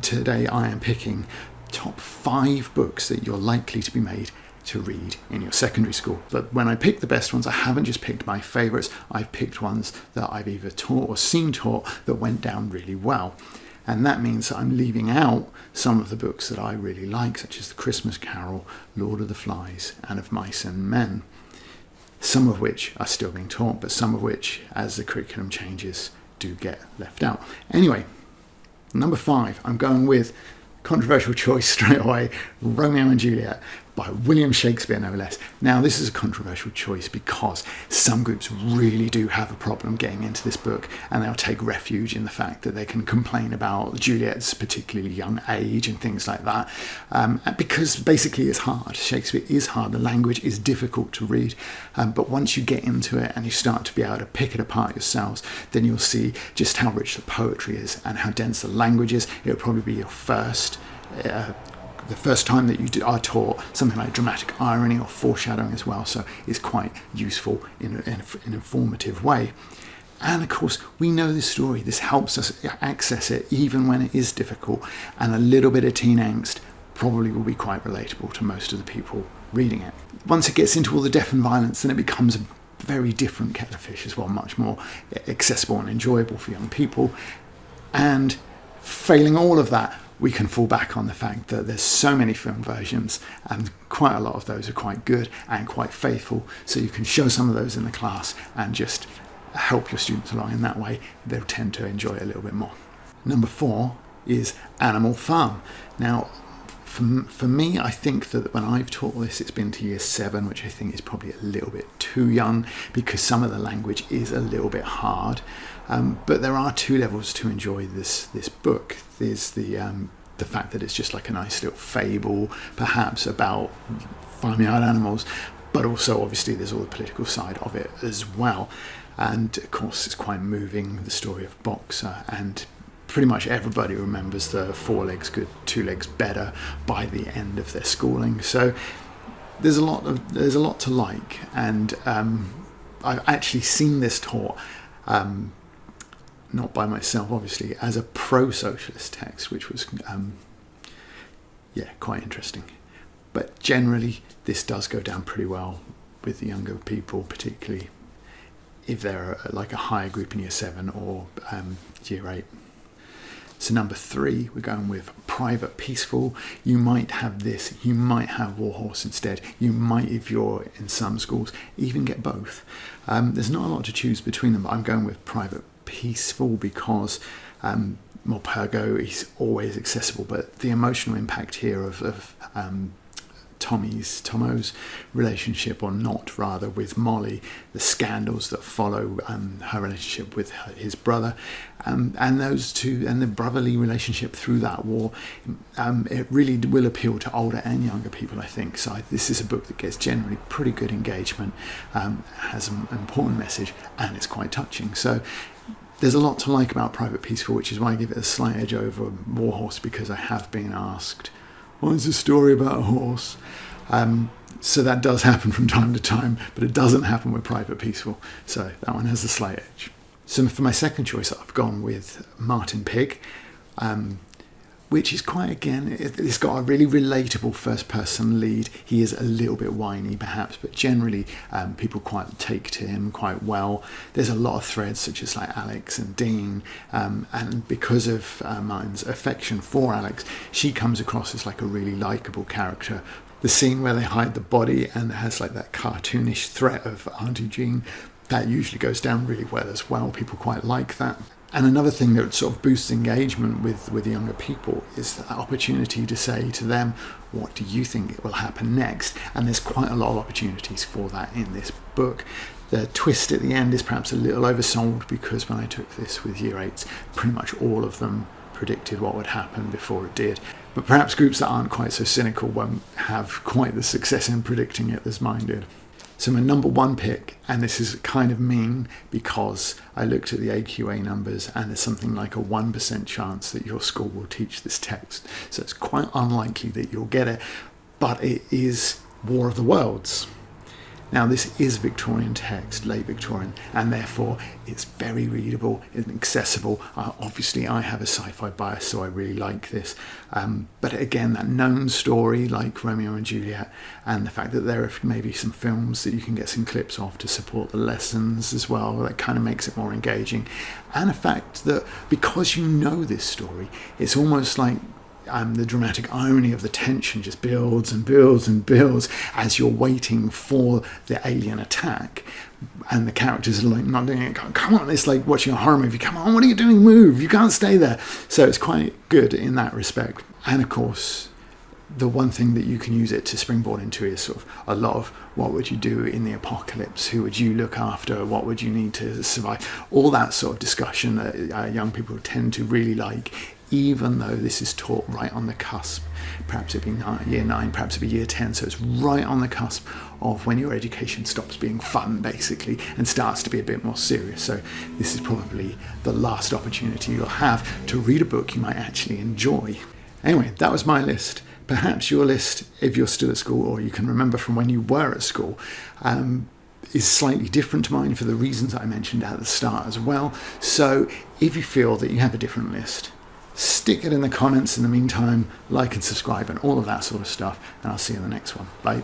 Today I am picking top 5 books that you're likely to be made to read in your secondary school. But when I pick the best ones, I haven't just picked my favourites, I've picked ones that I've either taught or seen taught that went down really well. And that means that I'm leaving out some of the books that I really like, such as The Christmas Carol, Lord of the Flies, and Of Mice and Men. Some of which are still being taught, but some of which, as the curriculum changes, do get left out. Anyway, number 5, I'm going with controversial choice straight away, Romeo and Juliet by William Shakespeare, no less. Now, this is a controversial choice because some groups really do have a problem getting into this book, and they'll take refuge in the fact that they can complain about Juliet's particularly young age and things like that, because basically it's hard. Shakespeare is hard. The language is difficult to read, but once you get into it and you start to be able to pick it apart yourselves, then you'll see just how rich the poetry is and how dense the language is. It'll probably be your the first time that you are taught something like dramatic irony or foreshadowing as well, so it's quite useful in an informative way. And of course, we know this story. This helps us access it even when it is difficult, and a little bit of teen angst probably will be quite relatable to most of the people reading it. Once it gets into all the death and violence, then it becomes a very different kettle of fish as well, much more accessible and enjoyable for young people. And failing all of that, we can fall back on the fact that there's so many film versions, and quite a lot of those are quite good and quite faithful, so you can show some of those in the class and just help your students along in that way. They'll tend to enjoy it a little bit more. Number 4 is Animal Farm. Now, for me, I think that when I've taught this, it's been to year 7, which I think is probably a little bit too young because some of the language is a little bit hard. But there are 2 levels to enjoy this book. There's the fact that it's just like a nice little fable, perhaps, about farmyard animals, but also obviously there's all the political side of it as well. And of course it's quite moving, the story of Boxer, and pretty much everybody remembers the 4 legs good, 2 legs better by the end of their schooling. So there's a lot to like, and I've actually seen this taught, not by myself obviously, as a pro-socialist text, which was quite interesting. But generally this does go down pretty well with the younger people, particularly if they're like a higher group in year 7 or year 8. So number 3, we're going with Private Peaceful. You might have this, you might have Warhorse instead. You might, if you're in some schools, even get both. There's not a lot to choose between them, but I'm going with Private Peaceful because Morpurgo is always accessible, but the emotional impact here of Tomo's relationship, or not rather, with Molly, the scandals that follow her relationship with his brother, and those two, and the brotherly relationship through that war, it really will appeal to older and younger people, I think. So this is a book that gets generally pretty good engagement, has an important message, and it's quite touching. So there's a lot to like about Private Peaceful, which is why I give it a slight edge over Warhorse, because I have been asked, "Well, it's a story about a horse." So that does happen from time to time, but it doesn't happen with Private Peaceful. So that one has a slight edge. So for my second choice, I've gone with Martin Pig, which is quite, again, it's got a really relatable first-person lead. He is a little bit whiny, perhaps, but generally people quite take to him quite well. There's a lot of threads, such as like Alex and Dean, and because of Martin's affection for Alex, she comes across as like a really likeable character. The scene where they hide the body and it has like that cartoonish threat of Auntie Jean, that usually goes down really well as well. People quite like that. And another thing that sort of boosts engagement with younger people is the opportunity to say to them, what do you think will happen next? And there's quite a lot of opportunities for that in this book. The twist at the end is perhaps a little oversold, because when I took this with year 8s, pretty much all of them predicted what would happen before it did. But perhaps groups that aren't quite so cynical won't have quite the success in predicting it as mine did. So my number 1 pick, and this is kind of mean because I looked at the AQA numbers and there's something like a 1% chance that your school will teach this text. So it's quite unlikely that you'll get it, but it is War of the Worlds. Now, this is Victorian text, late Victorian, and therefore it's very readable and accessible. Obviously, I have a sci-fi bias, so I really like this. But again, that known story like Romeo and Juliet, and the fact that there are maybe some films that you can get some clips of to support the lessons as well, that kind of makes it more engaging. And the fact that because you know this story, it's almost like the dramatic irony of the tension just builds and builds and builds as you're waiting for the alien attack, and the characters are like not doing it. Come on, it's like watching a horror movie. Come on, what are you doing? Move! You can't stay there. So it's quite good in that respect. And of course, the one thing that you can use it to springboard into is sort of a lot of what would you do in the apocalypse? Who would you look after? What would you need to survive? All that sort of discussion that young people tend to really like, even though this is taught right on the cusp. Perhaps it'd be year 9, perhaps it'd be year 10, so it's right on the cusp of when your education stops being fun, basically, and starts to be a bit more serious. So this is probably the last opportunity you'll have to read a book you might actually enjoy. Anyway, that was my list. Perhaps your list, if you're still at school, or you can remember from when you were at school, is slightly different to mine for the reasons I mentioned at the start as well. So if you feel that you have a different list, stick it in the comments in the meantime, like and subscribe and all of that sort of stuff, and I'll see you in the next one. Bye.